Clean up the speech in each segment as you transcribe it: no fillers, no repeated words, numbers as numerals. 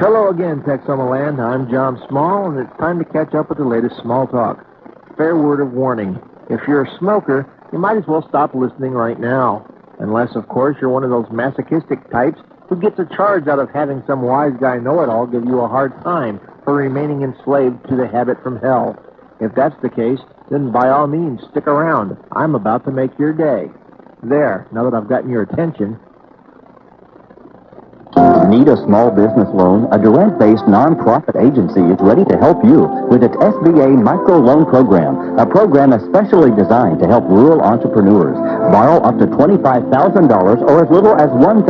Hello again, Texoma-land. I'm John Small, and it's time to catch up with the latest small talk. Fair word of warning. If you're a smoker, you might as well stop listening right now. Unless, of course, you're one of those masochistic types who gets a charge out of having some wise guy know-it-all give you a hard time for remaining enslaved to the habit from hell. If that's the case, then by all means, stick around. I'm about to make your day. There, now that I've gotten your attention. Need a small business loan? A Durant-based nonprofit agency is ready to help you with its SBA Micro Loan Program, a program especially designed to help rural entrepreneurs borrow up to $25,000 or as little as $1,000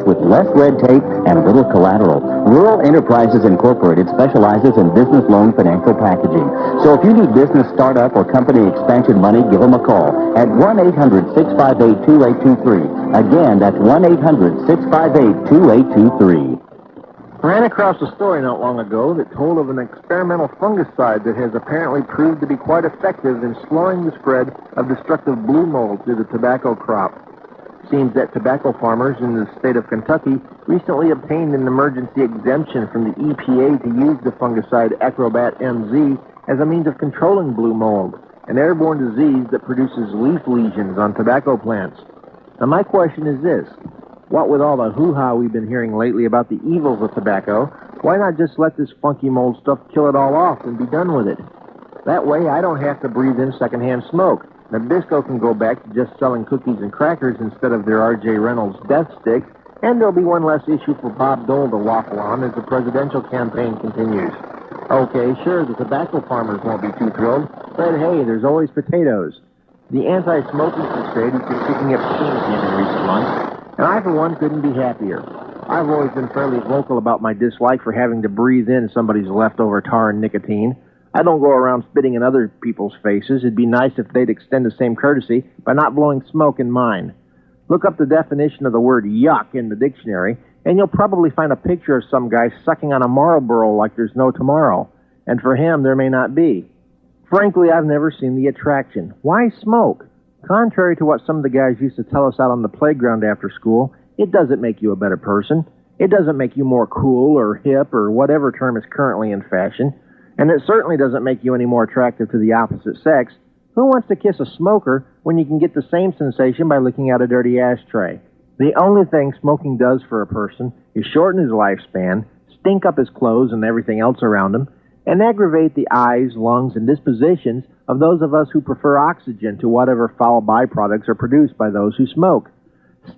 with less red tape and little collateral. Rural Enterprises Incorporated specializes in business loan financial packaging. So if you need business startup or company expansion money, give them a call at 1-800-658-2823. Again, that's 1-800-658-2823. Ran across a story not long ago that told of an experimental fungicide that has apparently proved to be quite effective in slowing the spread of destructive blue mold through the tobacco crop. Seems that tobacco farmers in the state of Kentucky recently obtained an emergency exemption from the EPA to use the fungicide Acrobat MZ as a means of controlling blue mold, an airborne disease that produces leaf lesions on tobacco plants. Now, my question is this. What with all the hoo-ha we've been hearing lately about the evils of tobacco, why not just let this funky mold stuff kill it all off and be done with it? That way, I don't have to breathe in secondhand smoke. Nabisco can go back to just selling cookies and crackers instead of their R.J. Reynolds death stick, and there'll be one less issue for Bob Dole to waffle on as the presidential campaign continues. Okay, sure, the tobacco farmers won't be too thrilled, but hey, there's always potatoes. The anti-smoking crusade has been picking up steam again in recent months, and I, for one, couldn't be happier. I've always been fairly vocal about my dislike for having to breathe in somebody's leftover tar and nicotine. I don't go around spitting in other people's faces. It'd be nice if they'd extend the same courtesy by not blowing smoke in mine. Look up the definition of the word yuck in the dictionary, and you'll probably find a picture of some guy sucking on a Marlboro like there's no tomorrow. And for him, there may not be. Frankly, I've never seen the attraction. Why smoke? Contrary to what some of the guys used to tell us out on the playground after school, it doesn't make you a better person. It doesn't make you more cool or hip or whatever term is currently in fashion. And it certainly doesn't make you any more attractive to the opposite sex. Who wants to kiss a smoker when you can get the same sensation by licking out a dirty ashtray? The only thing smoking does for a person is shorten his lifespan, stink up his clothes and everything else around him, and aggravate the eyes, lungs, and dispositions of those of us who prefer oxygen to whatever foul byproducts are produced by those who smoke.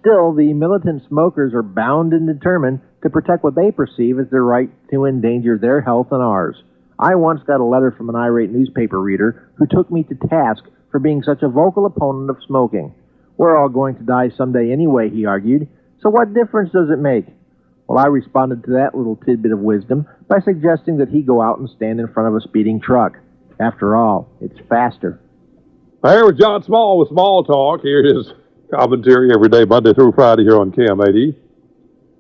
Still, the militant smokers are bound and determined to protect what they perceive as their right to endanger their health and ours. I once got a letter from an irate newspaper reader who took me to task for being such a vocal opponent of smoking. We're all going to die someday anyway, he argued, so what difference does it make? Well, I responded to that little tidbit of wisdom by suggesting that he go out and stand in front of a speeding truck. After all, it's faster. Here with John Small with Small Talk. Here is commentary every day, Monday through Friday here on KMAD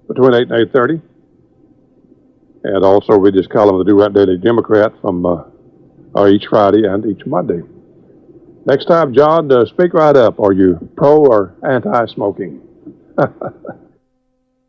between 8 and 8:30. And also we just column the Durant Daily Democrat from each Friday and each Monday. Next time, John, speak right up. Are you pro or anti-smoking?